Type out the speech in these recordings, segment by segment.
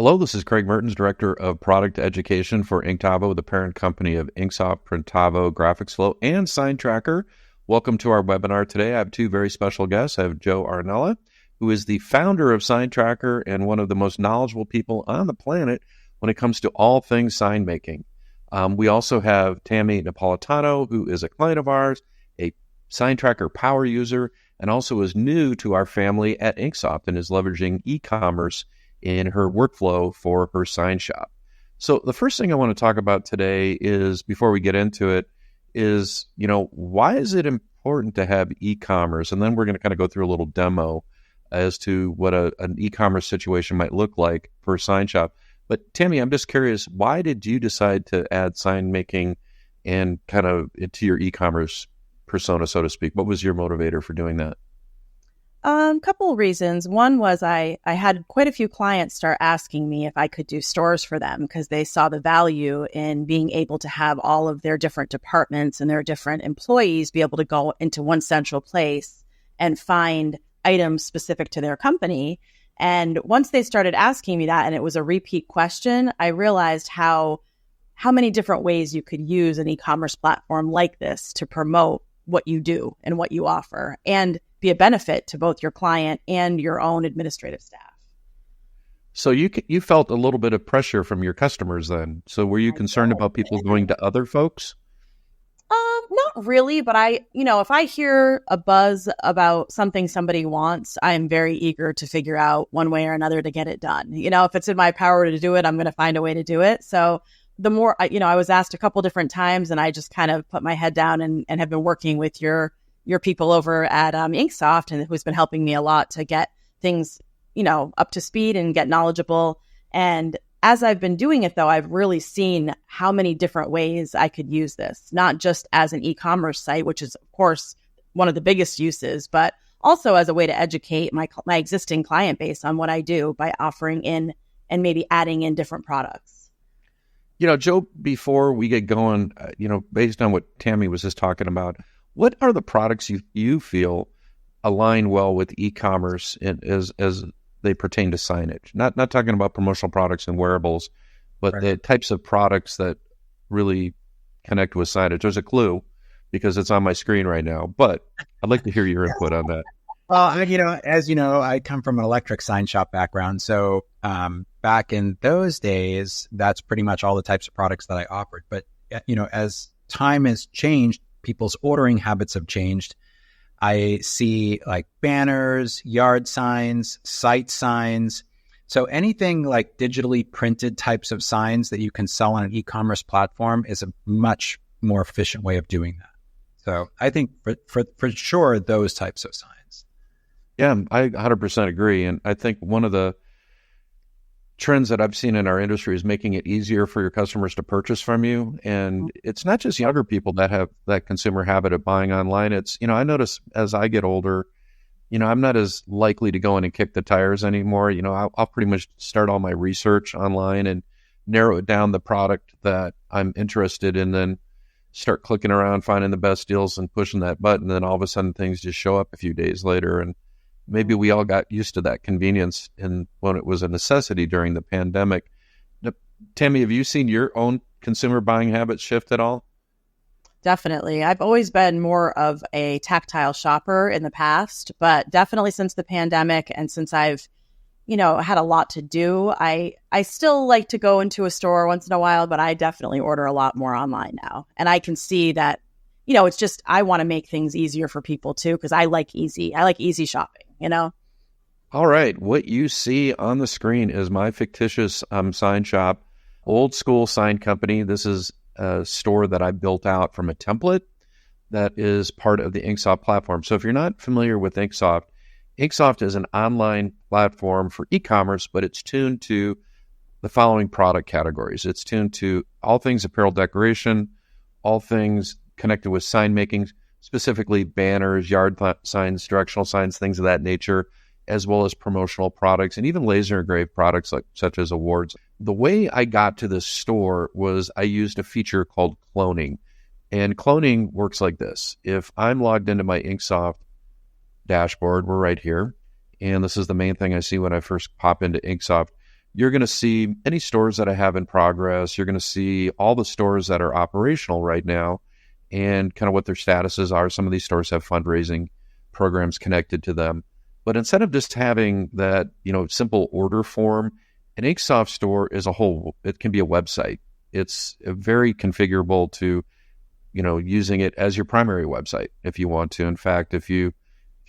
Hello, this is Craig Mertens, Director of Product Education for Inktavo, the parent company of InkSoft, Printavo, Graphics Flow, and Sign Tracker. Welcome to our webinar today. I have two very special guests. I have Joe Arenella, who is the founder of Sign Tracker and one of the most knowledgeable people on the planet when it comes to all things sign making. We also have Tammy Napolitano, who is a client of ours, a Sign Tracker power user, and also is new to our family at InkSoft and is leveraging e-commerce in her workflow for her sign shop. So the first thing I want to talk about today is, before we get into it, is, why is it important to have e-commerce? And then we're going to kind of go through a little demo as to what an e-commerce situation might look like for a sign shop. But Tammy, I'm just curious, why did you decide to add sign making and kind of into your e-commerce persona, so to speak? What was your motivator for doing that? Couple of reasons. One was I had quite a few clients start asking me if I could do stores for them because they saw the value in being able to have all of their different departments and their different employees be able to go into one central place and find items specific to their company. And once they started asking me that, and it was a repeat question, I realized how many different ways you could use an e-commerce platform like this to promote what you do and what you offer and be a benefit to both your client and your own administrative staff. So you felt a little bit of pressure from your customers then. So were you concerned about people going to other folks? Not really, but if I hear a buzz about something somebody wants, I am very eager to figure out one way or another to get it done. If it's in my power to do it, I'm going to find a way to do it. So the more, I was asked a couple different times and I just kind of put my head down and have been working with your people over at InkSoft, and who's been helping me a lot to get things, up to speed and get knowledgeable. And as I've been doing it, though, I've really seen how many different ways I could use this, not just as an e-commerce site, which is, of course, one of the biggest uses, but also as a way to educate my existing client base on what I do by offering in and maybe adding in different products. Joe, before we get going, based on what Tammy was just talking about, what are the products you feel align well with e-commerce as they pertain to signage? Not talking about promotional products and wearables, but right. The types of products that really connect with signage. There's a clue because it's on my screen right now, but I'd like to hear your input on that. Well, as you know, I come from an electric sign shop background. So back in those days, that's pretty much all the types of products that I offered. But, as time has changed, people's ordering habits have changed. I see like banners, yard signs, site signs. So anything like digitally printed types of signs that you can sell on an e-commerce platform is a much more efficient way of doing that. So I think for sure, those types of signs. Yeah, I 100% agree. And I think one of the trends that I've seen in our industry is making it easier for your customers to purchase from you. And it's not just younger people that have that consumer habit of buying online. It's, I notice as I get older, I'm not as likely to go in and kick the tires anymore. I'll pretty much start all my research online and narrow it down the product that I'm interested in, then start clicking around, finding the best deals and pushing that button. Then all of a sudden things just show up a few days later. And maybe we all got used to that convenience when it was a necessity during the pandemic. Tammy, have you seen your own consumer buying habits shift at all? Definitely. I've always been more of a tactile shopper in the past, but definitely since the pandemic and since I've, had a lot to do, I still like to go into a store once in a while, but I definitely order a lot more online now. And I can see that, it's just, I want to make things easier for people too, because I like easy shopping. All right. What you see on the screen is my fictitious sign shop, old school sign company. This is a store that I built out from a template that is part of the InkSoft platform. So if you're not familiar with InkSoft, InkSoft is an online platform for e-commerce, but it's tuned to the following product categories. It's tuned to all things apparel decoration, all things connected with sign making, specifically banners, yard signs, directional signs, things of that nature, as well as promotional products and even laser engraved products such as awards. The way I got to this store was I used a feature called cloning. And cloning works like this. If I'm logged into my InkSoft dashboard, we're right here, and this is the main thing I see when I first pop into InkSoft, you're going to see any stores that I have in progress. You're going to see all the stores that are operational right now and kind of what their statuses are. Some of these stores have fundraising programs connected to them. But instead of just having that, simple order form, an InkSoft store is a whole, it can be a website. It's very configurable to, using it as your primary website if you want to. In fact, if you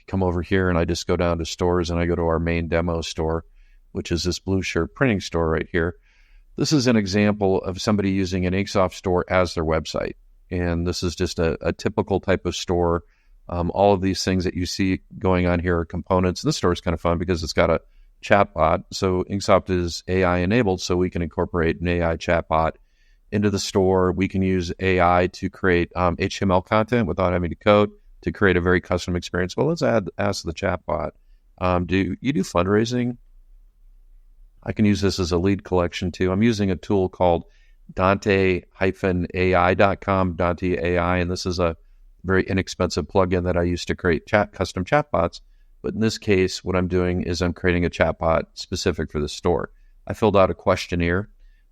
come over here and I just go down to stores and I go to our main demo store, which is this blue shirt printing store right here. This is an example of somebody using an InkSoft store as their website. And this is just a typical type of store. All of these things that you see going on here are components. This store is kind of fun because it's got a chatbot. So InkSoft is AI enabled, so we can incorporate an AI chatbot into the store. We can use AI to create HTML content without having to code to create a very custom experience. Well, let's ask the chatbot, do you do fundraising? I can use this as a lead collection too. I'm using a tool called Dante-AI.com, Dante AI, and this is a very inexpensive plugin that I use to create custom chatbots. But in this case, what I'm doing is I'm creating a chatbot specific for the store. I filled out a questionnaire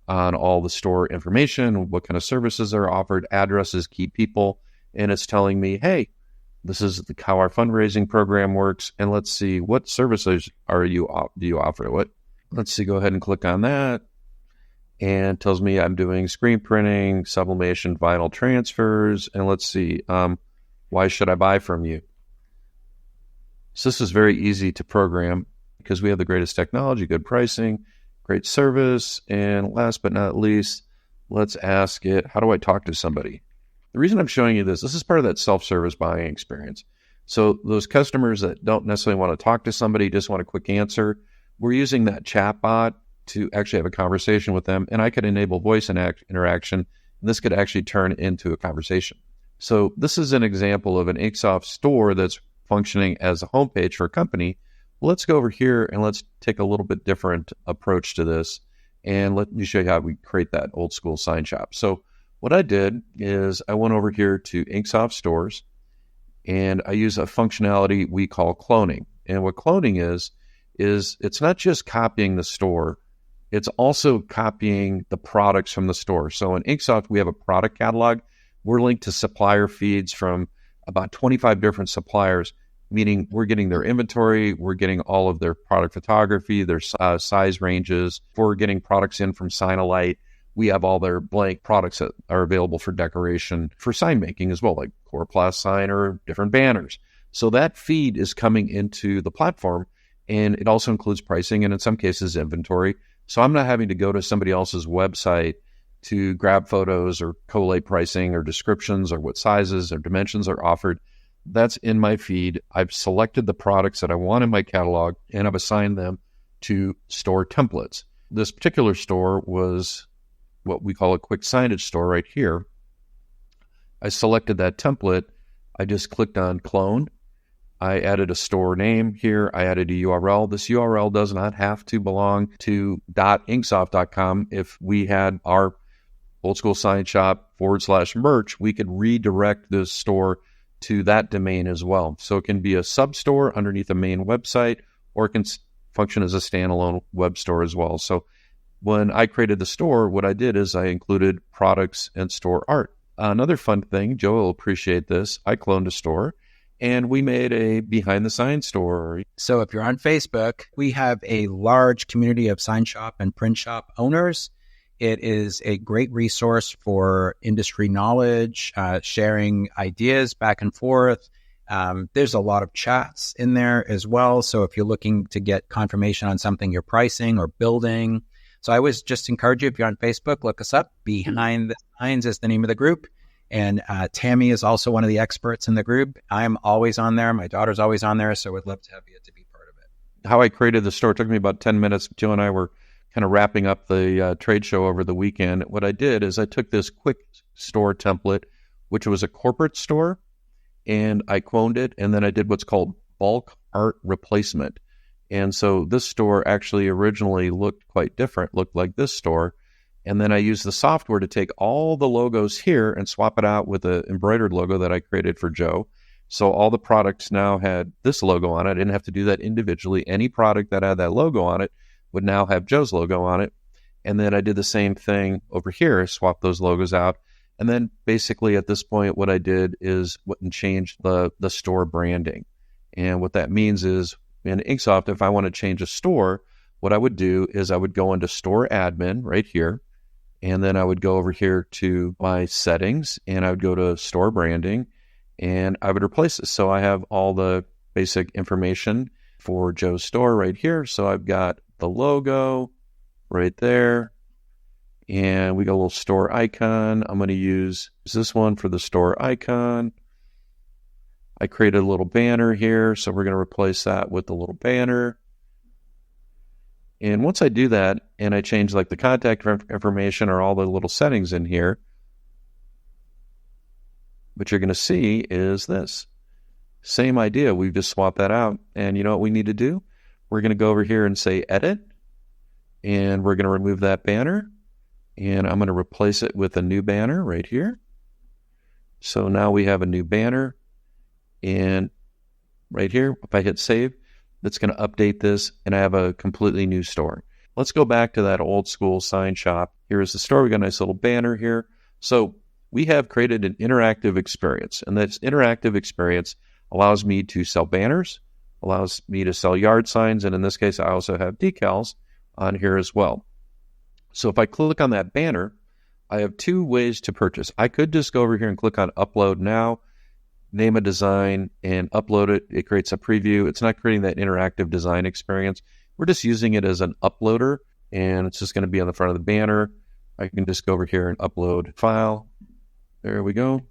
on all the store information, what kind of services are offered, addresses, key people, and it's telling me, hey, this is how our fundraising program works, and let's see, what services do you offer? Let's see, go ahead and click on that. And tells me I'm doing screen printing, sublimation, vinyl transfers. And let's see, why should I buy from you? So this is very easy to program because we have the greatest technology, good pricing, great service. And last but not least, let's ask it, how do I talk to somebody? The reason I'm showing you this is part of that self-service buying experience. So those customers that don't necessarily want to talk to somebody, just want a quick answer, we're using that chatbot to actually have a conversation with them, and I could enable voice interaction, and this could actually turn into a conversation. So this is an example of an InkSoft store that's functioning as a homepage for a company. Well, let's go over here and let's take a little bit different approach to this, and let me show you how we create that old school sign shop. So what I did is I went over here to InkSoft stores, and I use a functionality we call cloning. And what cloning is it's not just copying the store, it's also copying the products from the store. So in InkSoft, we have a product catalog. We're linked to supplier feeds from about 25 different suppliers, meaning we're getting their inventory, we're getting all of their product photography, their size ranges. If we're getting products in from Signalite, we have all their blank products that are available for decoration for sign making as well, like Coroplast sign or different banners. So that feed is coming into the platform, and it also includes pricing and in some cases inventory. So I'm not having to go to somebody else's website to grab photos or collate pricing or descriptions or what sizes or dimensions are offered. That's in my feed. I've selected the products that I want in my catalog, and I've assigned them to store templates. This particular store was what we call a quick signage store right here. I selected that template. I just clicked on clone. I added a store name here. I added a URL. This URL does not have to belong to .inksoft.com. If we had our old school sign shop /merch, we could redirect this store to that domain as well. So it can be a sub store underneath a main website, or it can function as a standalone web store as well. So when I created the store, what I did is I included products and store art. Another fun thing, Joe will appreciate this, I cloned a store, and we made a behind the sign store. So if you're on Facebook, we have a large community of sign shop and print shop owners. It is a great resource for industry knowledge, sharing ideas back and forth. There's a lot of chats in there as well. So if you're looking to get confirmation on something you're pricing or building. So I always just encourage you, if you're on Facebook, look us up. Behind the Signs is the name of the group. And Tammy is also one of the experts in the group. I'm always on there. My daughter's always on there. So we'd love to have you to be part of it. How I created the store took me about 10 minutes. Joe and I were kind of wrapping up the trade show over the weekend. What I did is I took this quick store template, which was a corporate store, and I cloned it. And then I did what's called bulk art replacement. And so this store actually originally looked quite different, looked like this store. And then I used the software to take all the logos here and swap it out with an embroidered logo that I created for Joe. So all the products now had this logo on it. I didn't have to do that individually. Any product that had that logo on it would now have Joe's logo on it. And then I did the same thing over here, swap those logos out. And then basically at this point, what I did is went and changed the store branding. And what that means is in InkSoft, if I want to change a store, what I would do is I would go into store admin right here. And then I would go over here to my settings and I would go to store branding and I would replace this. So I have all the basic information for Joe's store right here. So I've got the logo right there. And we got a little store icon. I'm going to use this one for the store icon. I created a little banner here. So we're going to replace that with the little banner. And once I do that and I change like the contact information or all the little settings in here, what you're going to see is this. Same idea. We've just swapped that out. And you know what we need to do? We're going to go over here and say edit. And we're going to remove that banner. And I'm going to replace it with a new banner right here. So now we have a new banner. And right here, if I hit save, that's going to update this and I have a completely new store. Let's go back to that old school sign shop. Here is the store. We got a nice little banner here. So we have created an interactive experience, and this interactive experience allows me to sell banners, allows me to sell yard signs, and in this case, I also have decals on here as well. So if I click on that banner, I have two ways to purchase. I could just go over here and click on upload now, name a design and upload it. It creates a preview. It's not creating that interactive design experience. We're just using it as an uploader, and it's just going to be on the front of the banner. I can just go over here and upload file. There we go.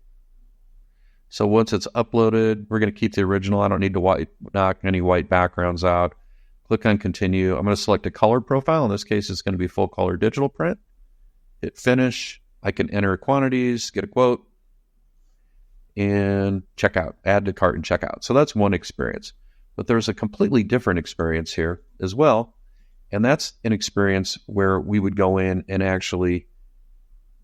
So once it's uploaded, we're going to keep the original. I don't need to knock any white backgrounds out. Click on continue. I'm going to select a color profile. In this case, it's going to be full color digital print. Hit finish. I can enter quantities, get a quote, and check out, add to cart and check out. So that's one experience. But there's a completely different experience here as well. And that's an experience where we would go in and actually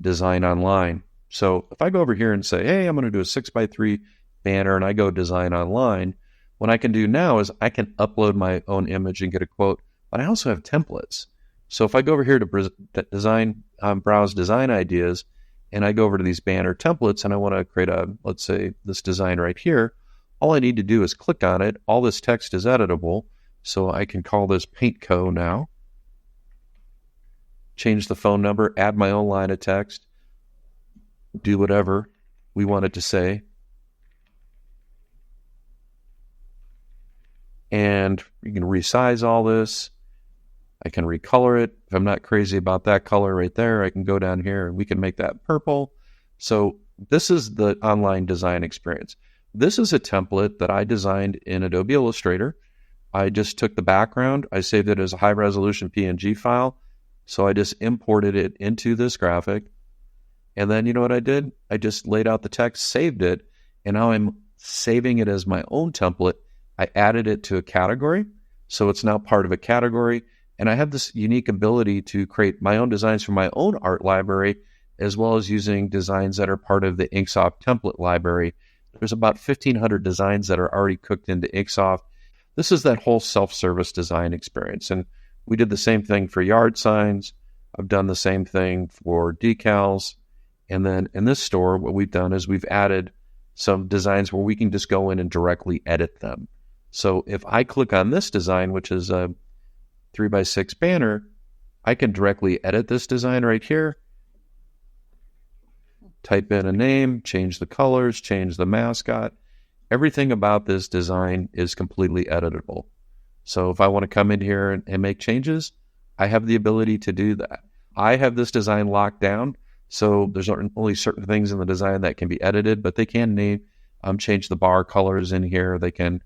design online. So if I go over here and say, hey, I'm going to do a 6x3 banner and I go design online, what I can do now is I can upload my own image and get a quote, but I also have templates. So if I go over here to design, browse design ideas, and I go over to these banner templates and I want to create let's say this design right here, all I need to do is click on it. All this text is editable. So I can call this Paint Co. now. Change the phone number, add my own line of text, do whatever we want it to say. And you can resize all this. I can recolor it. If I'm not crazy about that color right there, I can go down here and we can make that purple. So this is the online design experience. This is a template that I designed in Adobe Illustrator. I just took the background. I saved it as a high resolution PNG file. So I just imported it into this graphic. And then you know what I did? I just laid out the text, saved it, and now I'm saving it as my own template. I added it to a category. So it's now part of a category. And I have this unique ability to create my own designs from my own art library, as well as using designs that are part of the InkSoft template library. There's about 1,500 designs that are already cooked into InkSoft. This is that whole self-service design experience. And we did the same thing for yard signs. I've done the same thing for decals. And then in this store, what we've done is we've added some designs where we can just go in and directly edit them. So if I click on this design, which is a 3x6 banner, I can directly edit this design right here. Type in a name, change the colors, change the mascot. Everything about this design is completely editable. So if I want to come in here and make changes, I have the ability to do that. I have this design locked down, so there's only certain things in the design that can be edited, but they can change the bar colors in here. They can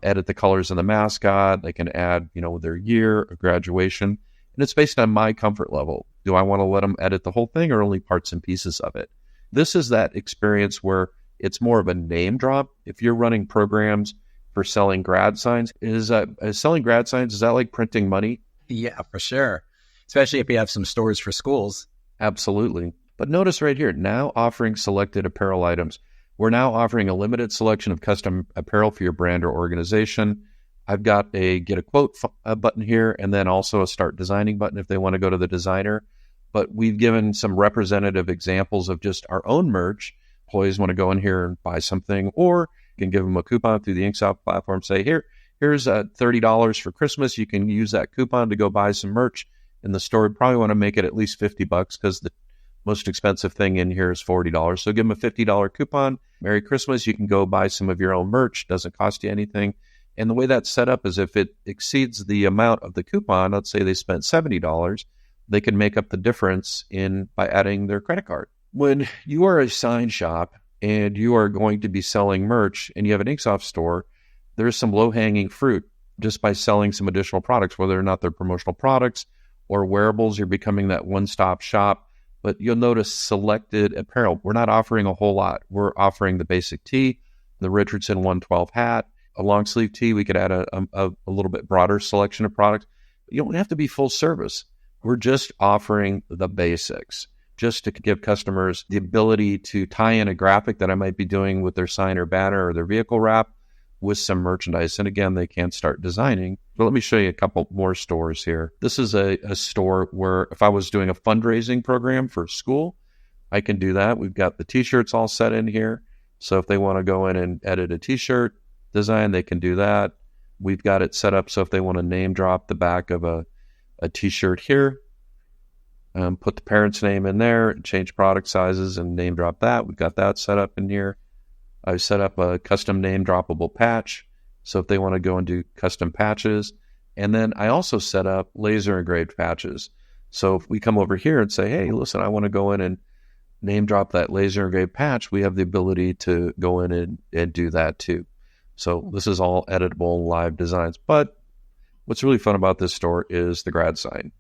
edit the colors in the mascot. They can add, their year of graduation. And it's based on my comfort level. Do I want to let them edit the whole thing or only parts and pieces of it? This is that experience where it's more of a name drop. If you're running programs for selling grad signs, is selling grad signs, is that like printing money? Yeah, for sure. Especially if you have some stores for schools. Absolutely. But notice right here, now offering selected apparel items. We're now offering a limited selection of custom apparel for your brand or organization. I've got a get a quote button here, and then also a start designing button if they want to go to the designer. But we've given some representative examples of just our own merch. Employees want to go in here and buy something, or you can give them a coupon through the InkSoft platform. Say, here's $30 for Christmas. You can use that coupon to go buy some merch in the store. We probably want to make it at least $50 because the most expensive thing in here is $40. So give them a $50 coupon. Merry Christmas. You can go buy some of your own merch. Doesn't cost you anything. And the way that's set up is if it exceeds the amount of the coupon, let's say they spent $70, they can make up the difference by adding their credit card. When you are a sign shop and you are going to be selling merch and you have an InkSoft store, there's some low-hanging fruit just by selling some additional products, whether or not they're promotional products or wearables. You're becoming that one-stop shop. But you'll notice selected apparel. We're not offering a whole lot. We're offering the basic tee, the Richardson 112 hat, a long sleeve tee. We could add a little bit broader selection of products. You don't have to be full service. We're just offering the basics just to give customers the ability to tie in a graphic that I might be doing with their sign or banner or their vehicle wrap with some merchandise. And again, they can't start designing. But let me show you a couple more stores here. This is a store where if I was doing a fundraising program for school, I can do that. We've got the t-shirts all set in here. So if they want to go in and edit a t-shirt design, they can do that. We've got it set up so if they want to name drop the back of a t-shirt here, put the parent's name in there, change product sizes and name drop that. We've got that set up in here. I've set up a custom name droppable patch. So if they want to go and do custom patches, and then I also set up laser engraved patches. So if we come over here and say, hey, listen, I want to go in and name drop that laser engraved patch, we have the ability to go in and do that too. So this is all editable live designs. But what's really fun about this store is the grad sign.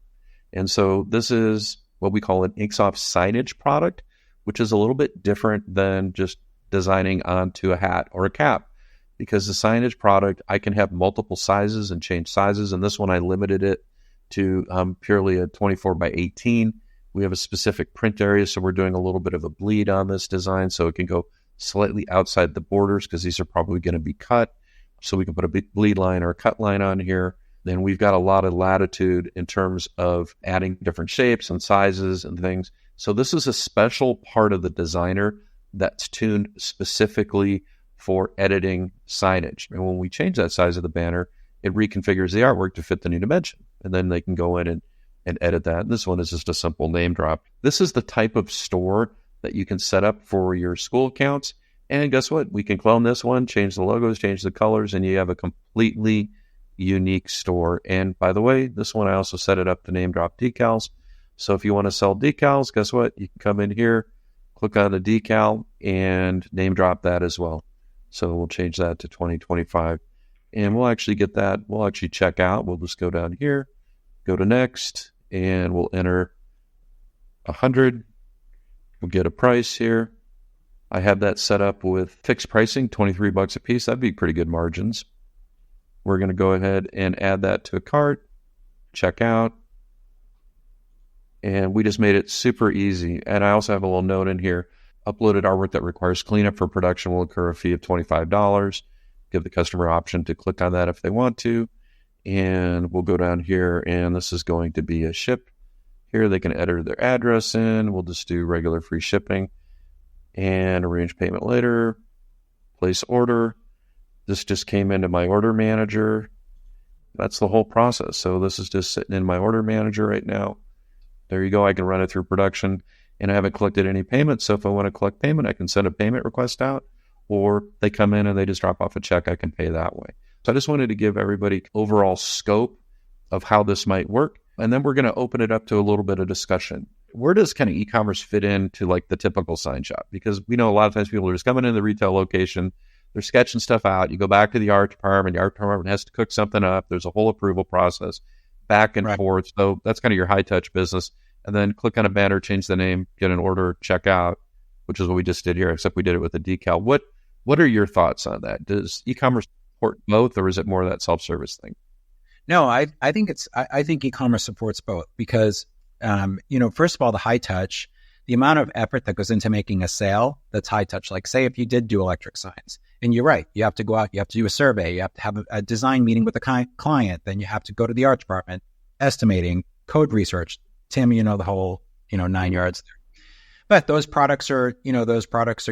And so this is what we call an InkSoft signage product, which is a little bit different than just designing onto a hat or a cap. Because the signage product, I can have multiple sizes and change sizes. And this one, I limited it to purely a 24 by 18. We have a specific print area, so we're doing a little bit of a bleed on this design. So it can go slightly outside the borders because these are probably going to be cut. So we can put a bleed line or a cut line on here. Then we've got a lot of latitude in terms of adding different shapes and sizes and things. So this is a special part of the designer that's tuned specifically for editing signage. And when we change that size of the banner, it reconfigures the artwork to fit the new dimension. And then they can go in and edit that. And this one is just a simple name drop. This is the type of store that you can set up for your school accounts. And guess what? We can clone this one, change the logos, change the colors, and you have a completely unique store. And by the way, this one I also set it up to name drop decals. So if you want to sell decals, guess what? You can come in here, click on the decal, and name drop that as well. So we'll change that to 2025. And we'll actually get that. We'll actually check out. We'll just go down here, go to next, and we'll enter 100. We'll get a price here. I have that set up with fixed pricing, $23 a piece. That'd be pretty good margins. We're going to go ahead and add that to a cart, check out. And we just made it super easy. And I also have a little note in here. Uploaded artwork that requires cleanup for production will incur a fee of $25. Give the customer option to click on that if they want to. And we'll go down here, and this is going to be a ship. Here they can enter their address in. We'll just do regular free shipping. And arrange payment later. Place order. This just came into my order manager. That's the whole process. So this is just sitting in my order manager right now. There you go. I can run it through production. And I haven't collected any payment. So if I want to collect payment, I can send a payment request out, or they come in and they just drop off a check. I can pay that way. So I just wanted to give everybody overall scope of how this might work. And then we're going to open it up to a little bit of discussion. Where does kind of e-commerce fit into like the typical sign shop? Because we know a lot of times people are just coming into the retail location, they're sketching stuff out. You go back to the art department. The art department has to cook something up. There's a whole approval process back and forth. So that's kind of your high touch business. And then click on a banner, change the name, get an order, check out, which is what we just did here, except we did it with a decal. What are your thoughts on that? Does e-commerce support both, or is it more of that self-service thing? No, I think I think e-commerce supports both because, first of all, the high touch, the amount of effort that goes into making a sale that's high touch, like say if you did do electric signs, and you're right, you have to go out, you have to do a survey, you have to have a design meeting with the client, then you have to go to the art department, estimating, code research. Tim, the whole, 9 yards there. But those products are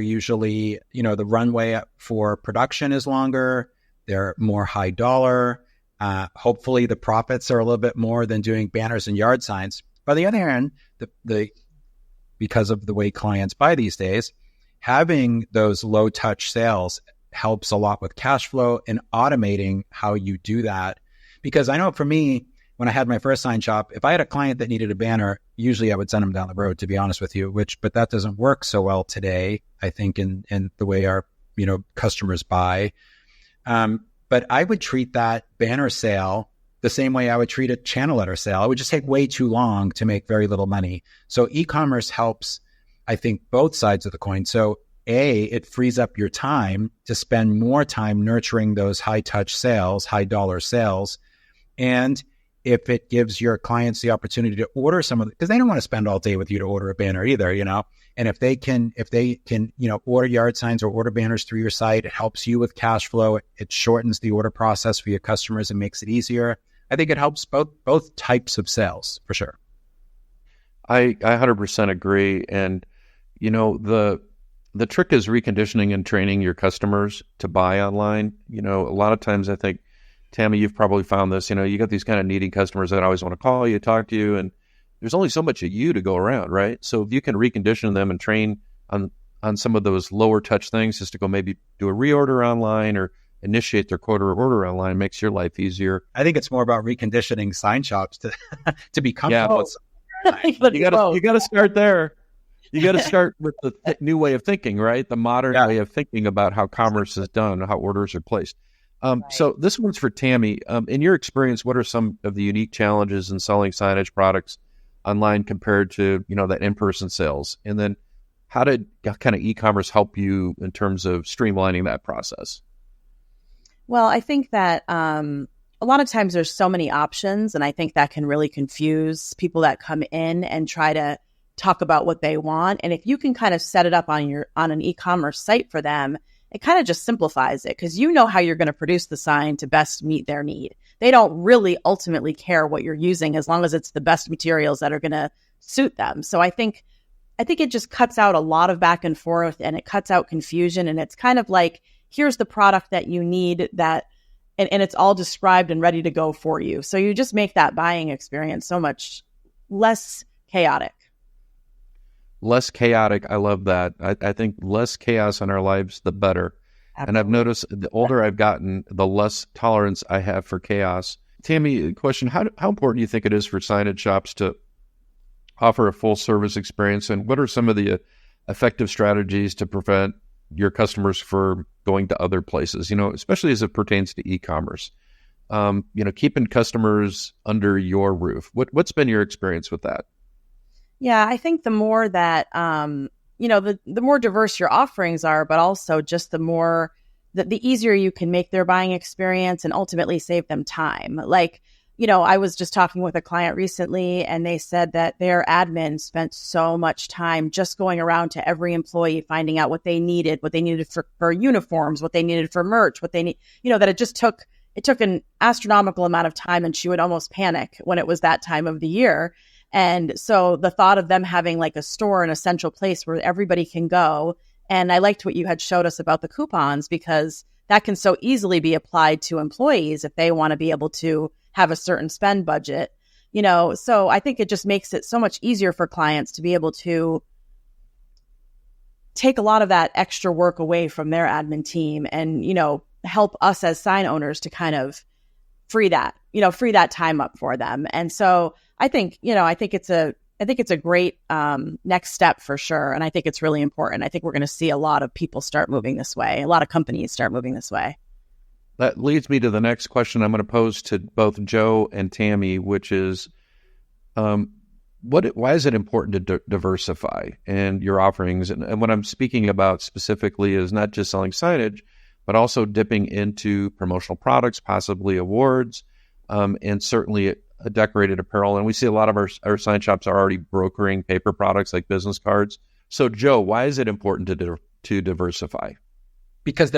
usually, the runway for production is longer. They're more high dollar. Hopefully the profits are a little bit more than doing banners and yard signs. By the other hand, because of the way clients buy these days, having those low touch sales helps a lot with cash flow and automating how you do that. Because I know for me, when I had my first sign shop, if I had a client that needed a banner, usually I would send them down the road, to be honest with you, but that doesn't work so well today, I think, in the way our, customers buy. But I would treat that banner sale the same way I would treat a channel letter sale. It would just take way too long to make very little money. So e-commerce helps, I think, both sides of the coin. So it frees up your time to spend more time nurturing those high touch sales, high dollar sales. And if it gives your clients the opportunity to order some of it, because they don't want to spend all day with you to order a banner either, and if they can, order yard signs or order banners through your site, it helps you with cash flow. It shortens the order process for your customers and makes it easier. I think it helps both types of sales for sure. I 100% agree. And, the trick is reconditioning and training your customers to buy online. A lot of times I think, Tammy, you've probably found this, you got these kind of needy customers that always want to call you, talk to you, and there's only so much of you to go around, right? So if you can recondition them and train on some of those lower touch things, just to go maybe do a reorder online or initiate their quarter order online, makes your life easier. I think it's more about reconditioning sign shops to be comfortable. Yeah. You got to start there. You got to start with the new way of thinking, right? The modern way of thinking about how commerce is done, how orders are placed. Right. So this one's for Tammy. In your experience, what are some of the unique challenges in selling signage products online compared to, that in-person sales? And then how did kind of e-commerce help you in terms of streamlining that process? Well, I think that a lot of times there's so many options, and I think that can really confuse people that come in and try to talk about what they want. And if you can kind of set it up on an e-commerce site for them, it kind of just simplifies it, because how you're going to produce the sign to best meet their need. They don't really ultimately care what you're using as long as it's the best materials that are going to suit them. So I think it just cuts out a lot of back and forth, and it cuts out confusion. And it's kind of like, here's the product that you need, and it's all described and ready to go for you. So you just make that buying experience so much less chaotic. Less chaotic. I love that. I think less chaos in our lives, the better. Absolutely. And I've noticed the older I've gotten, the less tolerance I have for chaos. Tammy, question, how important do you think it is for signage shops to offer a full service experience? And what are some of the effective strategies to prevent your customers from going to other places, especially as it pertains to e-commerce? Keeping customers under your roof. What's been your experience with that? Yeah, I think the more that, the more diverse your offerings are, but also just the easier you can make their buying experience and ultimately save them time. Like, I was just talking with a client recently, and they said that their admin spent so much time just going around to every employee, finding out what they needed for uniforms, what they needed for merch, what they need, that it took an astronomical amount of time, and she would almost panic when it was that time of the year. And so the thought of them having like a store, an essential place where everybody can go. And I liked what you had showed us about the coupons, because that can so easily be applied to employees if they want to be able to have a certain spend budget, so I think it just makes it so much easier for clients to be able to take a lot of that extra work away from their admin team and, help us as sign owners to kind of free that time up for them. And so I think it's a great next step for sure. And I think it's really important. I think we're going to see a lot of people start moving this way. A lot of companies start moving this way. That leads me to the next question I'm going to pose to both Joe and Tammy, which is, why is it important to diversify in your offerings? And what I'm speaking about specifically is not just selling signage, but also dipping into promotional products, possibly awards, and certainly decorated apparel, and we see a lot of our sign shops are already brokering paper products like business cards. So, Joe, why is it important to diversify? Because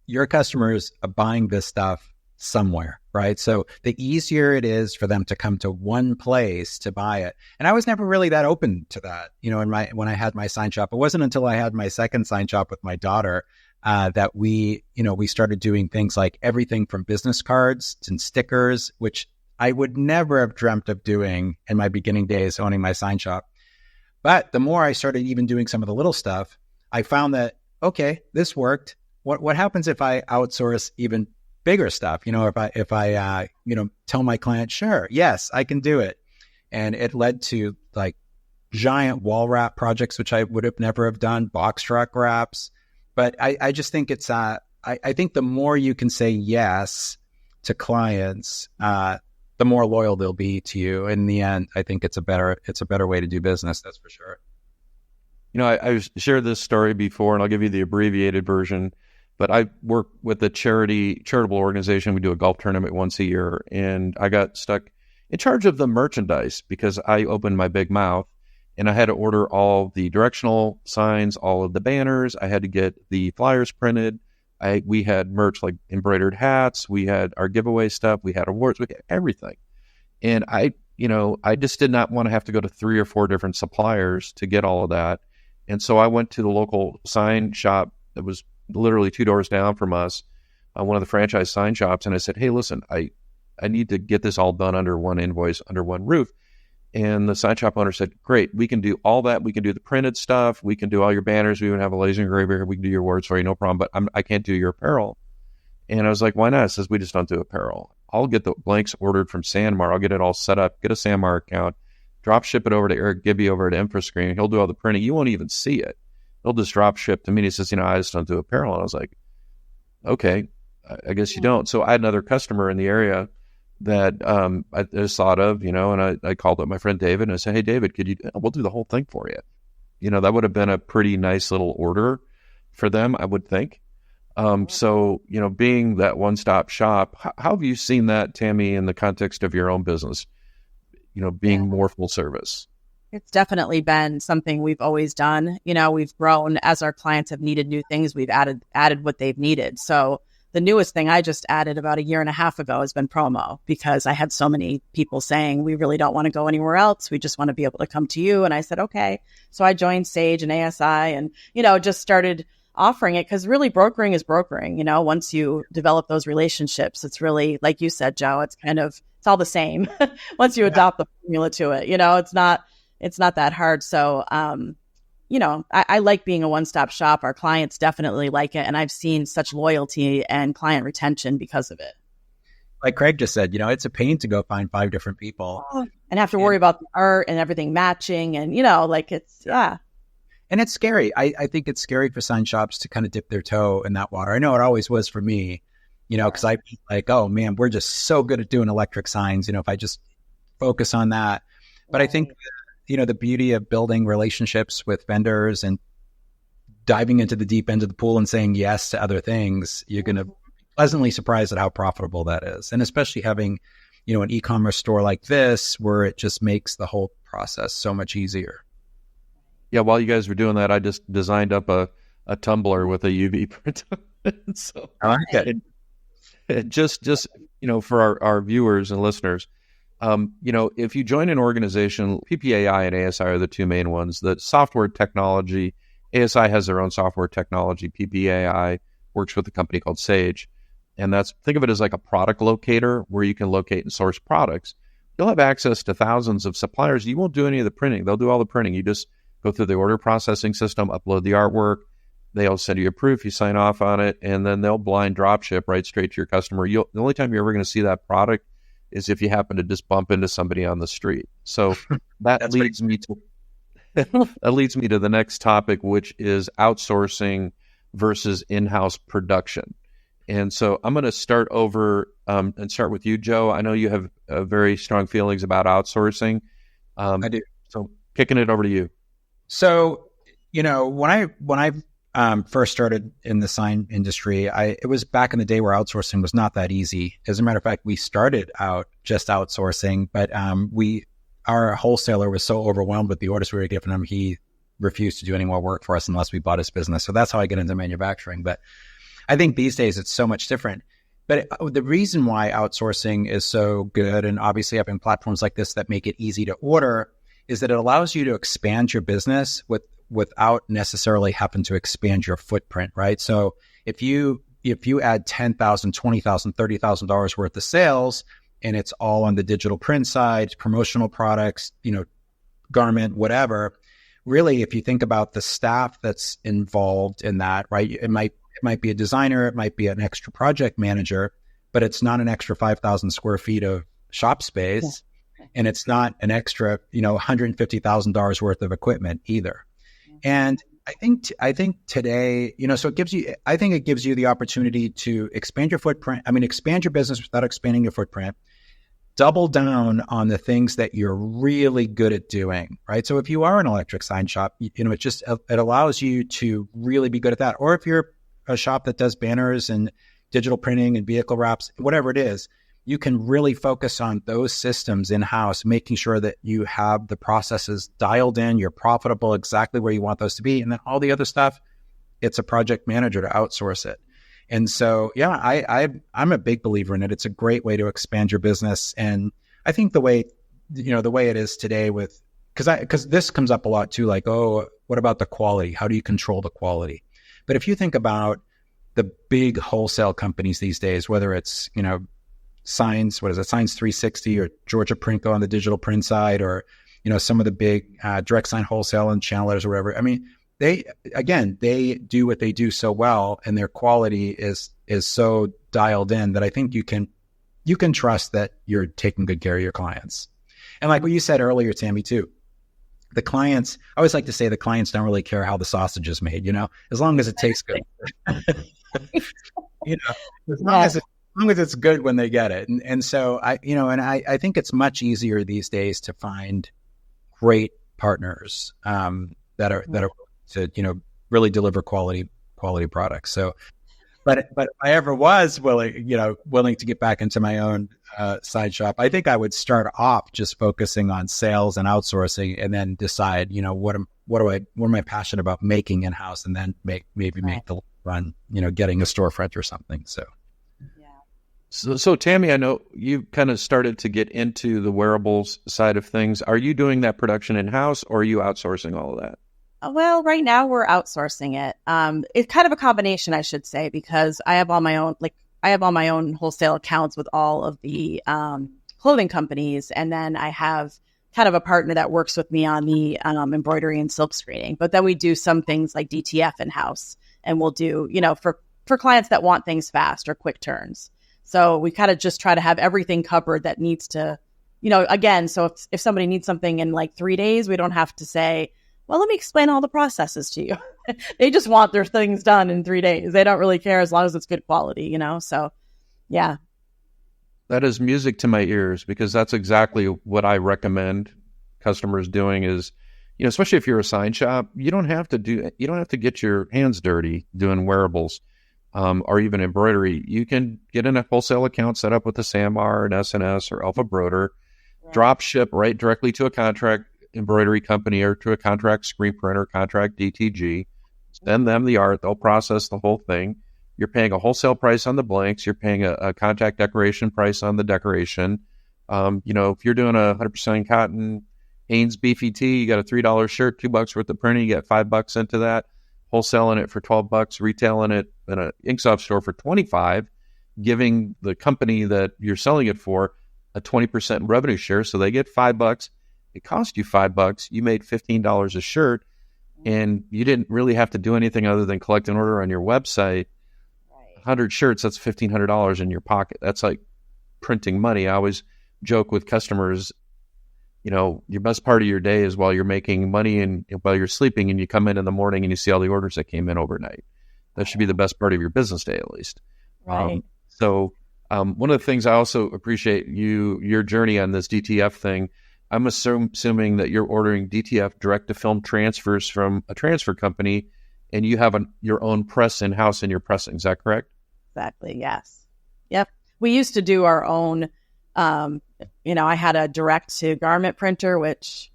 your customers are buying this stuff somewhere, right? So the easier it is for them to come to one place to buy it. And I was never really that open to that. When I had my sign shop, it wasn't until I had my second sign shop with my daughter that we started doing things like everything from business cards and stickers, which I would never have dreamt of doing in my beginning days owning my sign shop. But the more I started even doing some of the little stuff, I found that, okay, this worked. What happens if I outsource even bigger stuff? If I tell my client, sure, yes, I can do it. And it led to like giant wall wrap projects, which I would have never have done, box truck wraps. But I just think it's, I think the more you can say yes to clients, the more loyal they'll be to you. In the end, I think it's a better way to do business. That's for sure. I shared this story before, and I'll give you the abbreviated version. But I work with a charitable organization. We do a golf tournament once a year, and I got stuck in charge of the merchandise because I opened my big mouth, and I had to order all the directional signs, all of the banners. I had to get the flyers printed. We had merch like embroidered hats. We had our giveaway stuff. We had awards. We had everything. And I just did not want to have to go to 3 or 4 different suppliers to get all of that. And so I went to the local sign shop that was literally 2 doors down from us, one of the franchise sign shops. And I said, hey, listen, I need to get this all done under one invoice, under one roof. And the sign shop owner said, great, we can do all that. We can do the printed stuff. We can do all your banners. We even have a laser engraver. We can do your awards for you, no problem. But I can't do your apparel. And I was like, why not? It says, we just don't do apparel. I'll get the blanks ordered from Sanmar. I'll get it all set up, get a Sanmar account, drop ship it over to Eric Gibby over at InfoScreen. He'll do all the printing. You won't even see it. He'll just drop ship to me. And he says, I just don't do apparel. And I was like, okay, I guess you don't. So I had another customer in the area that I just thought of, and I called up my friend David and I said, hey, David, we'll do the whole thing for you. That would have been a pretty nice little order for them, I would think. So, being that one-stop shop, how have you seen that, Tammy, in the context of your own business, being more full service? It's definitely been something we've always done. We've grown as our clients have needed new things. We've added what they've needed. So the newest thing I just added about 1.5 years ago has been promo, because I had so many people saying, we really don't want to go anywhere else. We just want to be able to come to you. And I said, okay. So I joined Sage and ASI and, just started offering it, because really brokering is brokering. Once you develop those relationships, it's really, like you said, Joe, it's all the same. Once you adopt the formula to it, it's not that hard. So, I like being a one-stop shop. Our clients definitely like it. And I've seen such loyalty and client retention because of it. Like Craig just said, it's a pain to go find 5 different people. And have to worry about the art and everything matching. And, yeah. And it's scary. I think it's scary for sign shops to kind of dip their toe in that water. I know it always was for me, because I like, oh man, we're just so good at doing electric signs. If I just focus on that. But I think the beauty of building relationships with vendors and diving into the deep end of the pool and saying yes to other things, you're going to be pleasantly surprised at how profitable that is. And especially having, an e-commerce store like this, where it just makes the whole process so much easier. Yeah. While you guys were doing that, I just designed up a tumbler with a UV printer. So I like it. Just for our viewers and listeners, if you join an organization, PPAI and ASI are the 2 main ones. The software technology, ASI has their own software technology. PPAI works with a company called Sage. And think of it as like a product locator where you can locate and source products. You'll have access to thousands of suppliers. You won't do any of the printing. They'll do all the printing. You just go through the order processing system, upload the artwork. They'll send you a proof. You sign off on it, and then they'll blind drop ship right straight to your customer. The only time you're ever going to see that product is if you happen to just bump into somebody on the street. So that leads me to the next topic, which is outsourcing versus in-house production. And so I'm going to start over and start with you, Joe. I know you have very strong feelings about outsourcing. I do. So kicking it over to you. So, when I first started in the sign industry, it was back in the day where outsourcing was not that easy. As a matter of fact, we started out just outsourcing, but our wholesaler was so overwhelmed with the orders we were giving him, he refused to do any more work for us unless we bought his business. So that's how I get into manufacturing. But I think these days it's so much different. But the reason why outsourcing is so good, and obviously having platforms like this that make it easy to order, is that it allows you to expand your business without necessarily having to expand your footprint, right? So if you add $10,000, $20,000, $30,000 worth of sales, and it's all on the digital print side, promotional products, garment, whatever, really, if you think about the staff that's involved in that, right? It might be a designer, it might be an extra project manager, but it's not an extra 5,000 square feet of shop space. Yeah. And it's not an extra, $150,000 worth of equipment either. And I think today, so I think it gives you the opportunity to expand your footprint. Expand your business without expanding your footprint. Double down on the things that you're really good at doing, right? So if you are an electric sign shop, it allows you to really be good at that. Or if you're a shop that does banners and digital printing and vehicle wraps, whatever it is, you can really focus on those systems in-house, making sure that you have the processes dialed in, you're profitable exactly where you want those to be. And then all the other stuff, it's a project manager to outsource it. And so, yeah, I'm a big believer in it. It's a great way to expand your business. And I think the way it is today because this comes up a lot too, like, oh, what about the quality? How do you control the quality? But if you think about the big wholesale companies these days, whether it's, Signs 360 or Georgia Printco on the digital print side, or, some of the big direct sign wholesale and channel letters or whatever. They do what they do so well, and their quality is so dialed in that I think you can trust that you're taking good care of your clients. And like what you said earlier, Tammy, too, the clients, I always like to say the clients don't really care how the sausage is made, as long as it tastes good. As long as it's good when they get it. And so I think it's much easier these days to find great partners that are to, really deliver quality products. So, but if I ever was willing to get back into my own side shop, I think I would start off just focusing on sales and outsourcing, and then decide, what am I passionate about making in-house, and then make the run, getting a storefront or something. So Tammy, I know you kind of started to get into the wearables side of things. Are you doing that production in-house, or are you outsourcing all of that? Well, right now we're outsourcing it. It's kind of a combination, I should say, because I have all my own wholesale accounts with all of the clothing companies, and then I have kind of a partner that works with me on the embroidery and silk screening. But then we do some things like DTF in-house, and we'll do, for clients that want things fast or quick turns. So we kind of just try to have everything covered that needs to, again, so if somebody needs something in like 3 days, we don't have to say, well, let me explain all the processes to you. They just want their things done in 3 days. They don't really care as long as it's good quality, So, yeah. That is music to my ears, because that's exactly what I recommend customers doing is, especially if you're a sign shop, you don't have to get your hands dirty doing wearables. Or even embroidery. You can get in a wholesale account set up with a SAMR, an SNS, or Alpha Broder, drop ship right directly to a contract embroidery company or to a contract screen printer, contract DTG, send them the art, they'll process the whole thing. You're paying a wholesale price on the blanks, you're paying a contact decoration price on the decoration. If you're doing a 100% cotton Hanes beefy tee, you got a $3 shirt, $2 worth of printing, you get $5 into that. Wholesaling it for $12, retailing it in an InkSoft store for $25, giving the company that you're selling it for a 20% revenue share. So they get $5. It cost you $5. You made $15 a shirt, and you didn't really have to do anything other than collect an order on your website. 100 shirts, that's $1,500 in your pocket. That's like printing money. I always joke with customers, your best part of your day is while you're making money and while you're sleeping, and you come in the morning and you see all the orders that came in overnight. That should be the best part of your business day, at least. Right. One of the things I also appreciate your journey on this DTF thing. I'm assuming that you're ordering DTF direct to film transfers from a transfer company, and you have your own press in-house in your pressing. Is that correct? Exactly. Yes. Yep. We used to do our own, I had a direct to garment printer, which,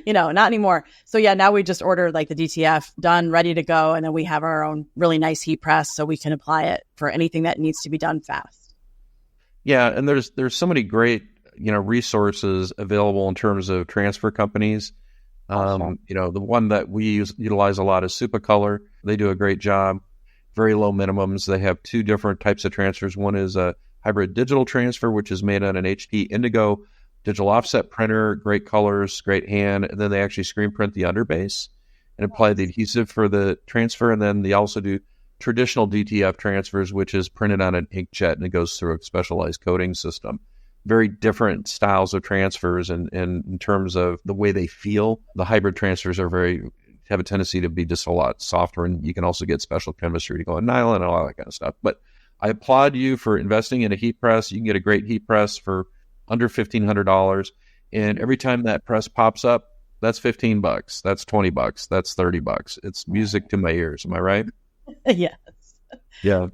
not anymore. So yeah, now we just order like the DTF done, ready to go. And then we have our own really nice heat press so we can apply it for anything that needs to be done fast. Yeah. And there's so many great, resources available in terms of transfer companies. The one that we utilize a lot is Supacolor. They do a great job. Very low minimums. They have two different types of transfers. One is a hybrid digital transfer, which is made on an HP Indigo digital offset printer, great colors, great hand. And then they actually screen print the underbase and apply the adhesive for the transfer. And then they also do traditional DTF transfers, which is printed on an inkjet and it goes through a specialized coating system. Very different styles of transfers, and in terms of the way they feel, the hybrid transfers have a tendency to be just a lot softer, and you can also get special chemistry to go on nylon and all that kind of stuff. But I applaud you for investing in a heat press. You can get a great heat press for under $1,500, and every time that press pops up, that's $15, that's $20, that's $30. It's music to my ears. Am I right? Yes. Yeah.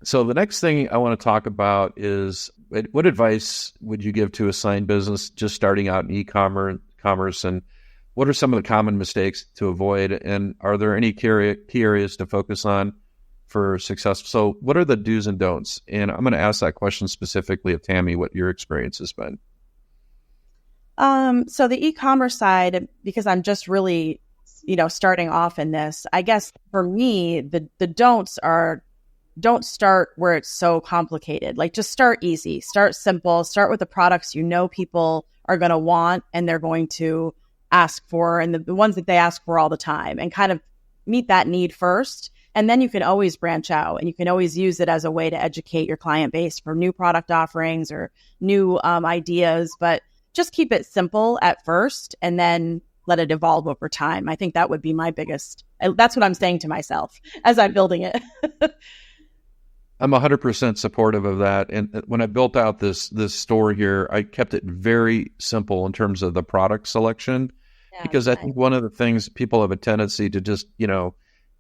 So the next thing I want to talk about is what advice would you give to a sign business just starting out in e-commerce, and what are some of the common mistakes to avoid? And are there any key areas to focus on for success? So what are the do's and don'ts? And I'm going to ask that question specifically of Tammy, what your experience has been. So the e-commerce side, because I'm just really, starting off in this, I guess for me, the don'ts are, don't start where it's so complicated. Like, just start easy, start simple, start with the products people are going to want and they're going to ask for, and the ones that they ask for all the time, and kind of meet that need first. And then you can always branch out, and you can always use it as a way to educate your client base for new product offerings or new ideas. But just keep it simple at first and then let it evolve over time. I think that would be my biggest, that's what I'm saying to myself as I'm building it. I'm 100% supportive of that. And when I built out this store here, I kept it very simple in terms of the product selection, because I think one of the things, people have a tendency to just,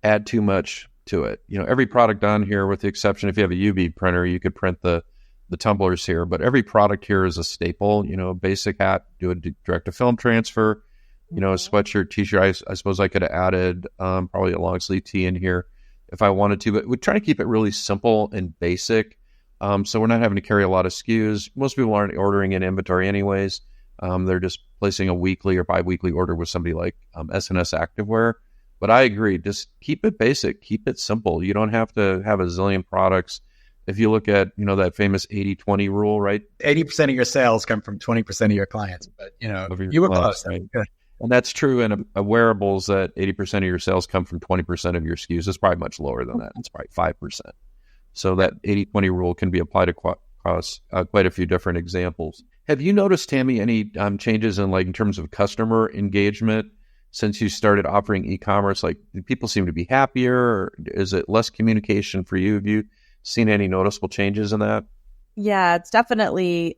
add too much to it. Every product on here, with the exception, if you have a UV printer, you could print the tumblers here, but every product here is a staple. A basic hat, do a direct to film transfer, a sweatshirt, t-shirt. I suppose I could have added probably a long sleeve tee in here if I wanted to, but we try to keep it really simple and basic. So we're not having to carry a lot of SKUs. Most people aren't ordering in inventory anyways. They're just placing a weekly or bi-weekly order with somebody like S&S Activewear. But I agree, just keep it basic, keep it simple. You don't have to have a zillion products. If you look at, that famous 80-20 rule, right? 80% of your sales come from 20% of your clients, but you were close. Right? And that's true in wearables, that 80% of your sales come from 20% of your SKUs. It's probably much lower than that. It's probably 5%. So that 80-20 rule can be applied across quite a few different examples. Have you noticed, Tammy, any changes in terms of customer engagement since you started offering e-commerce? Like, do people seem to be happier, or is it less communication for you? Have you seen any noticeable changes in that? Yeah, it's definitely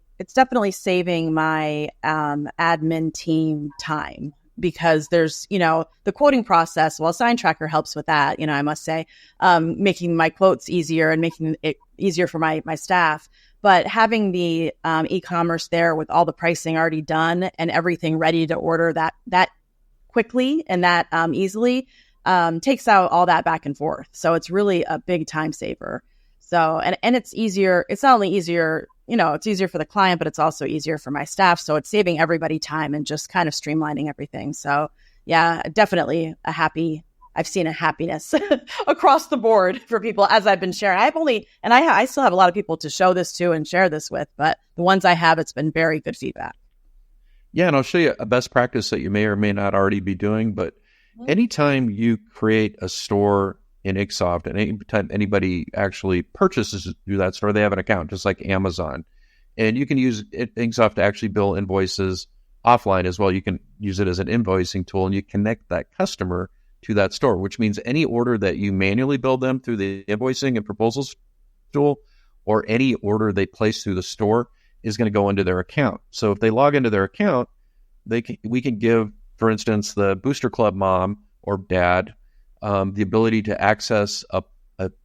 saving my admin team time, because there's, the quoting process. Well, Sign Tracker helps with that, I must say, making my quotes easier and making it easier for my staff. But having the e-commerce there with all the pricing already done and everything ready to order that quickly and that easily takes out all that back and forth. So it's really a big time saver. So, and it's easier. It's not only easier, it's easier for the client, but it's also easier for my staff. So it's saving everybody time and just kind of streamlining everything. So yeah, definitely I've seen a happiness across the board for people as I've been sharing. I still have a lot of people to show this to and share this with, but the ones I have, it's been very good feedback. Yeah, and I'll show you a best practice that you may or may not already be doing, but anytime you create a store in InkSoft, and anytime anybody actually purchases through that store, they have an account, just like Amazon. And you can use InkSoft to actually bill invoices offline as well. You can use it as an invoicing tool, and you connect that customer to that store, which means any order that you manually bill them through the invoicing and proposals tool, or any order they place through the store, is going to go into their account. So if they log into their account, we can give for instance, the Booster Club mom or dad, the ability to access a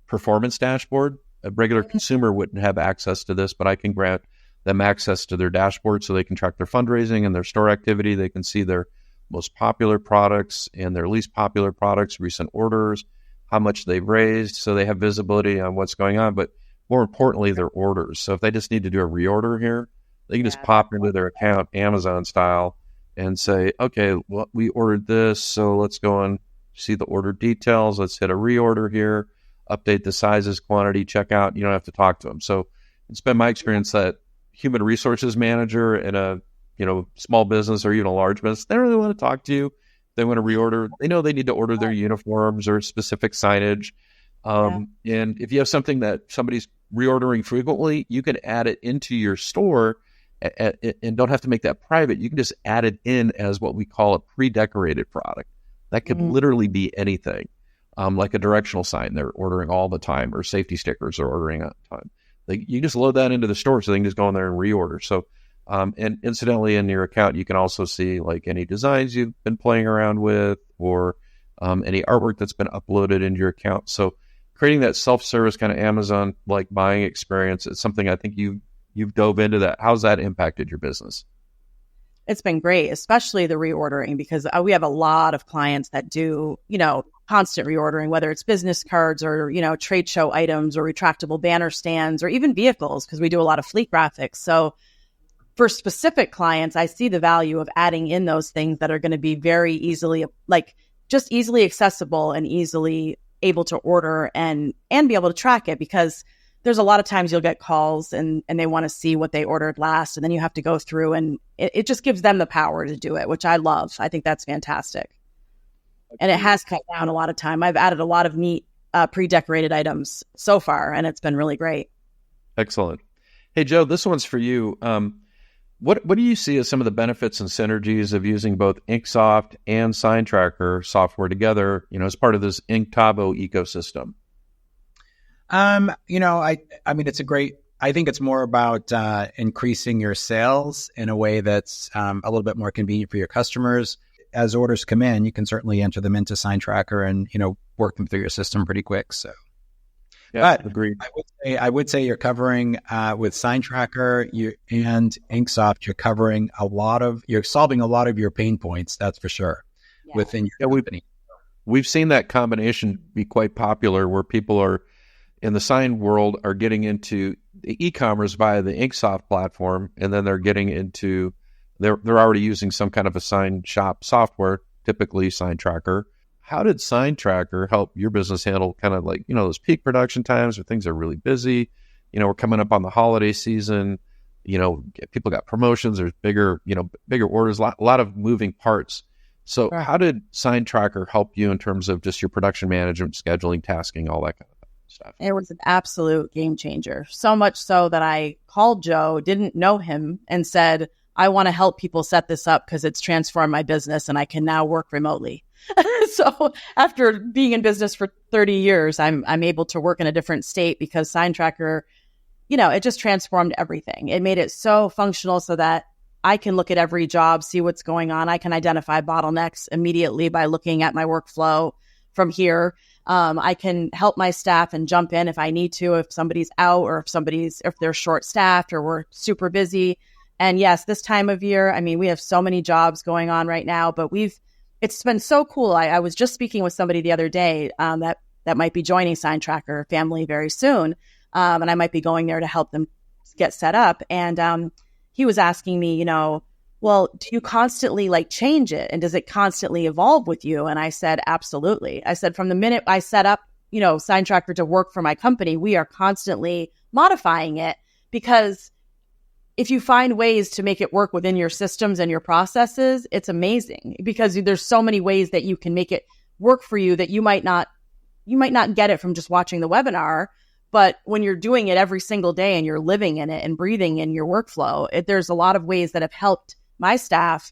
performance dashboard. A regular consumer wouldn't have access to this, but I can grant them access to their dashboard so they can track their fundraising and their store activity. They can see their most popular products and their least popular products, recent orders, how much they've raised, so they have visibility on what's going on, but more importantly, their orders. So if they just need to do a reorder here, they can just pop into their account, Amazon style, and say, okay, well, we ordered this, so let's go and see the order details. Let's hit a reorder here, update the sizes, quantity, checkout. You don't have to talk to them. So it's been my experience that human resources manager in a small business or even a large business, they don't really want to talk to you. They want to reorder. They know they need to order their uniforms or specific signage. And if you have something that somebody's reordering frequently, you can add it into your store and don't have to make that private. You can just add it in as what we call a pre-decorated product. That could literally be anything, like a directional sign they're ordering all the time, or safety stickers they're ordering all the time. You just load that into the store so they can just go in there and reorder. So, and incidentally, in your account, you can also see like any designs you've been playing around with, or any artwork that's been uploaded into your account. So creating that self-service kind of Amazon-like buying experience is something I think you've dove into that. How's that impacted your business? It's been great, especially the reordering, because we have a lot of clients that do, constant reordering, whether it's business cards or, trade show items or retractable banner stands or even vehicles, because we do a lot of fleet graphics. So for specific clients, I see the value of adding in those things that are going to be very easily, just easily accessible and easily able to order and be able to track it, because there's a lot of times you'll get calls and they want to see what they ordered last, and then you have to go through, and it just gives them the power to do it, which I love. I think that's fantastic. And it has cut down a lot of time. I've added a lot of neat pre-decorated items so far, and it's been really great. Excellent. Hey, Joe, this one's for you. What do you see as some of the benefits and synergies of using both InkSoft and SignTracker software together, as part of this Inktavo ecosystem? I mean, I think it's more about increasing your sales in a way that's a little bit more convenient for your customers. As orders come in, you can certainly enter them into SignTracker and, work them through your system pretty quick. So, yeah, agreed. I would say you're covering with SignTracker and InkSoft, you're solving a lot of your pain points. That's for sure within your company. We've seen that combination be quite popular, where people are in the sign world are getting into the e-commerce via the InkSoft platform, and then they're getting into they're already using some kind of a sign shop software, typically SignTracker. How did SignTracker help your business handle kind of like, those peak production times where things are really busy? We're coming up on the holiday season. People got promotions. There's bigger orders, a lot of moving parts. So how did SignTracker help you in terms of just your production management, scheduling, tasking, all that kind of stuff? It was an absolute game changer. So much so that I called Joe, didn't know him, and said, I want to help people set this up because it's transformed my business and I can now work remotely. So after being in business for 30 years, I'm able to work in a different state because SignTracker, it just transformed everything. It made it so functional so that I can look at every job, see what's going on. I can identify bottlenecks immediately by looking at my workflow from here. I can help my staff and jump in if I need to, if somebody's out or if they're short staffed or we're super busy. And yes, this time of year, I mean, we have so many jobs going on right now, but it's been so cool. I was just speaking with somebody the other day that might be joining SignTracker family very soon. And I might be going there to help them get set up. And he was asking me, well, do you constantly change it? And does it constantly evolve with you? And I said, absolutely. I said, from the minute I set up, SignTracker to work for my company, we are constantly modifying it, because if you find ways to make it work within your systems and your processes, it's amazing, because there's so many ways that you can make it work for you that you might not get it from just watching the webinar. But when you're doing it every single day and you're living in it and breathing in your workflow, there's a lot of ways that have helped my staff,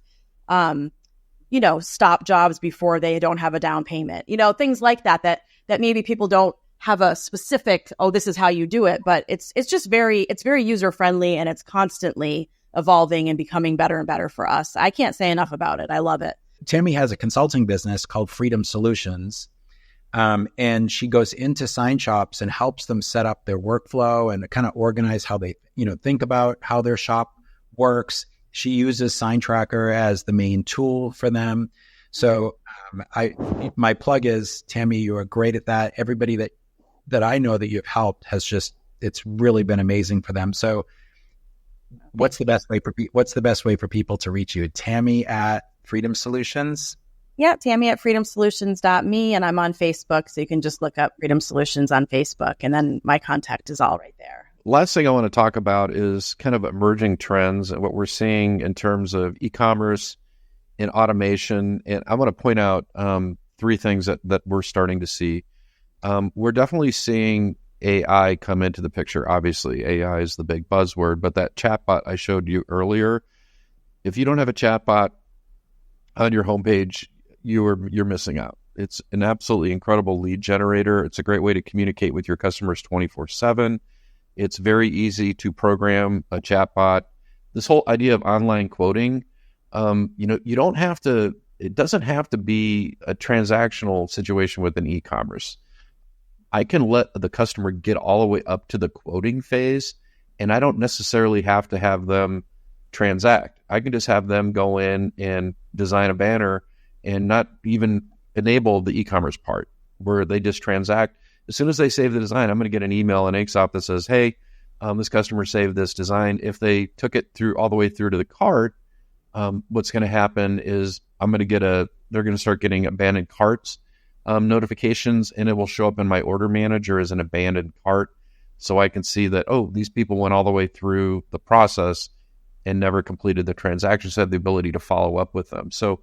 stop jobs before they don't have a down payment, things like that maybe people don't have a specific, this is how you do it, but it's very user friendly, and it's constantly evolving and becoming better and better for us. I can't say enough about it. I love it. Tammy has a consulting business called Freedom Solutions. And she goes into sign shops and helps them set up their workflow and kind of organize how they, think about how their shop works. She uses Sign Tracker as the main tool for them. So my plug is, Tammy, you are great at that. Everybody that I know that you've helped it's really been amazing for them. So what's the best way for people to reach you? Tammy at Freedom Solutions? Yeah, Tammy at freedomsolutions.me, and I'm on Facebook, so you can just look up Freedom Solutions on Facebook, and then my contact is all right there. Last thing I want to talk about is kind of emerging trends and what we're seeing in terms of e-commerce and automation. And I want to point out three things that we're starting to see. We're definitely seeing AI come into the picture. Obviously, AI is the big buzzword, but that chatbot I showed you earlier, if you don't have a chatbot on your homepage, you're missing out. It's an absolutely incredible lead generator. It's a great way to communicate with your customers 24/7. It's very easy to program a chatbot. This whole idea of online quoting, you don't have to, it doesn't have to be a transactional situation with an e-commerce. I can let the customer get all the way up to the quoting phase, and I don't necessarily have to have them transact. I can just have them go in and design a banner and not even enable the e-commerce part where they just transact. As soon as they save the design, I'm going to get an email in InkSoft that says, hey, this customer saved this design. If they took it through all the way through to the cart, what's going to happen is they're going to start getting abandoned carts notifications, and it will show up in my order manager as an abandoned cart. So I can see that, these people went all the way through the process and never completed the transaction, so I have the ability to follow up with them. So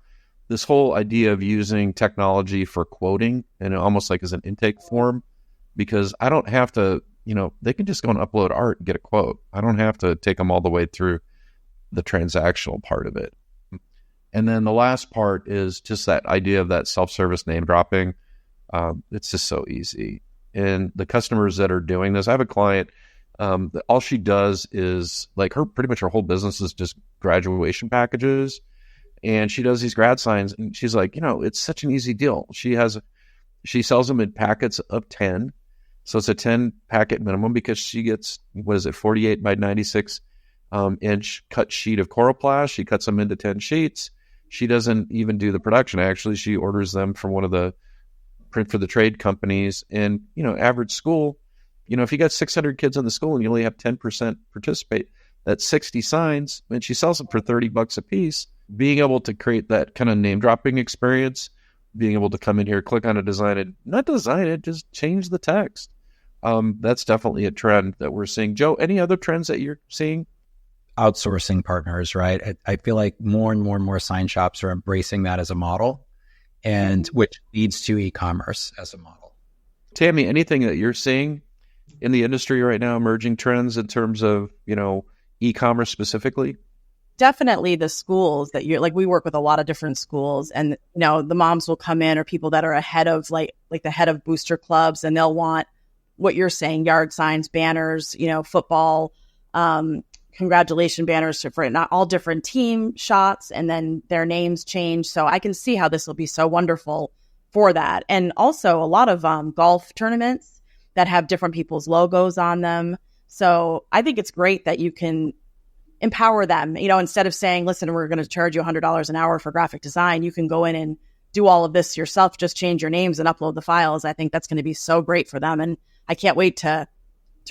this whole idea of using technology for quoting and almost like as an intake form, because I don't have to, they can just go and upload art and get a quote. I don't have to take them all the way through the transactional part of it. And then the last part is just that idea of that self-service name dropping. It's just so easy. And the customers that are doing this, I have a client, all she does is pretty much her whole business is just graduation packages. And she does these grad signs, and she's like, it's such an easy deal. She sells them in packets of 10. So it's a 10 packet minimum because she gets, 48 by 96 inch cut sheet of Coroplast. She cuts them into 10 sheets. She doesn't even do the production. Actually, she orders them from one of the print for the trade companies. And, average school, if you got 600 kids in the school and you only have 10% participate, that's 60 signs, and she sells them for $30 a piece. Being able to create that kind of name dropping experience, being able to come in here, click on a design it, not design it, just change the text. That's definitely a trend that we're seeing. Joe, any other trends that you're seeing? Outsourcing partners, right? I feel like more and more sign shops are embracing that as a model, and which leads to e-commerce as a model. Tammy, anything that you're seeing in the industry right now, emerging trends in terms of, e-commerce specifically? Definitely the schools that we work with a lot of different schools, and the moms will come in, or people that are ahead of like the head of booster clubs, and they'll want what you're saying, yard signs, banners, football, congratulation banners for not all different team shots, and then their names change. So I can see how this will be so wonderful for that. And also a lot of golf tournaments that have different people's logos on them. So I think it's great that you can empower them, instead of saying, listen, we're going to charge you $100 an hour for graphic design. You can go in and do all of this yourself, just change your names and upload the files. I think that's going to be so great for them. And I can't wait to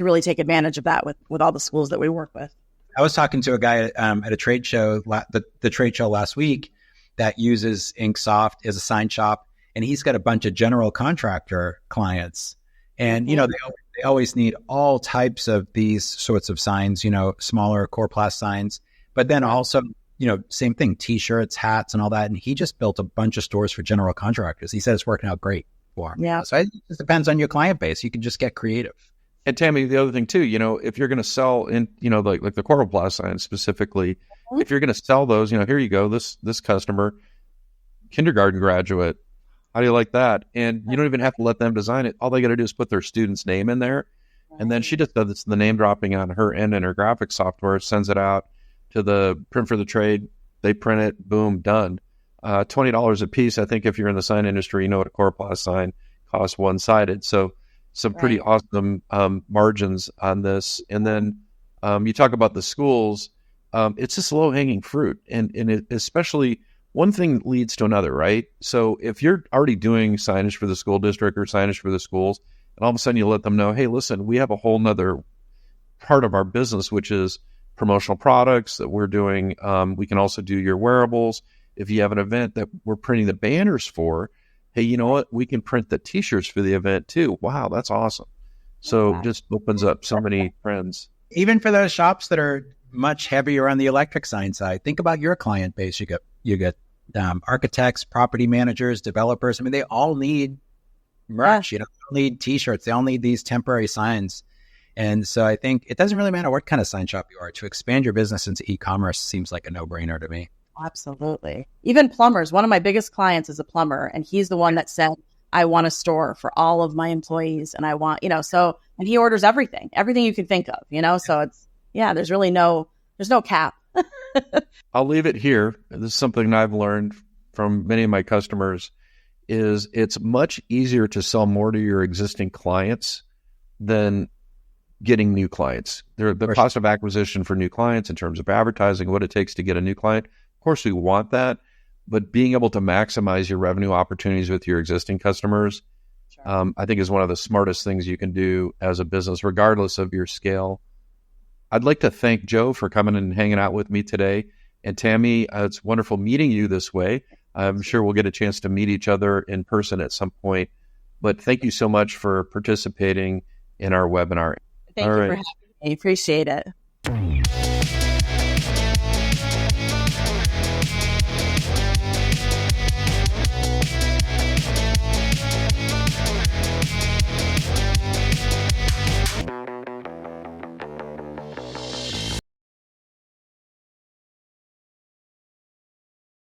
really take advantage of that with all the schools that we work with. I was talking to a guy at a trade show, the trade show last week, that uses InkSoft as a sign shop, and he's got a bunch of general contractor clients. And, they always need all types of these sorts of signs, smaller Coroplast signs, but then also, same thing, T-shirts, hats, and all that. And he just built a bunch of stores for general contractors. He said it's working out great for him. Yeah. So it just depends on your client base. You can just get creative. And Tammy, the other thing too, if you're going to sell in, like the Coroplast signs specifically, if you're going to sell those, here you go, this customer, kindergarten graduate, how do you like that? And you don't even have to let them design it. All they got to do is put their student's name in there. And then she just does the name dropping on her end in her graphic software, sends it out to the print for the trade. They print it, boom, done. $20 a piece. I think if you're in the sign industry, you know what a Coroplast sign costs one-sided. So some pretty awesome margins on this. And then you talk about the schools. It's just low-hanging fruit. And especially one thing leads to another, right? So if you're already doing signage for the school district or signage for the schools, and all of a sudden you let them know, hey, listen, we have a whole nother part of our business, which is promotional products that we're doing. We can also do your wearables. If you have an event that we're printing the banners for, hey, you know what? We can print the T-shirts for the event too. Wow, that's awesome. So just opens up so many trends. Even for those shops that are much heavier on the electric sign side, think about your client base. You get architects, property managers, developers. I mean, they all need merch. They all need T-shirts. They all need these temporary signs. And so I think it doesn't really matter what kind of sign shop you are. To expand your business into e-commerce seems like a no-brainer to me. Absolutely. Even plumbers. One of my biggest clients is a plumber, and he's the one that said, I want a store for all of my employees, and I want, and he orders everything you can think of, so it's, there's really there's no cap. I'll leave it here. This is something I've learned from many of my customers is it's much easier to sell more to your existing clients than getting new clients. The cost of acquisition for new clients in terms of advertising, what it takes to get a new client. Of course, we want that, but being able to maximize your revenue opportunities with your existing customers, I think is one of the smartest things you can do as a business, regardless of your scale. I'd like to thank Joe for coming and hanging out with me today. And Tammy, it's wonderful meeting you this way. I'm sure we'll get a chance to meet each other in person at some point. But thank you so much for participating in our webinar. Thank you for having me. Appreciate it.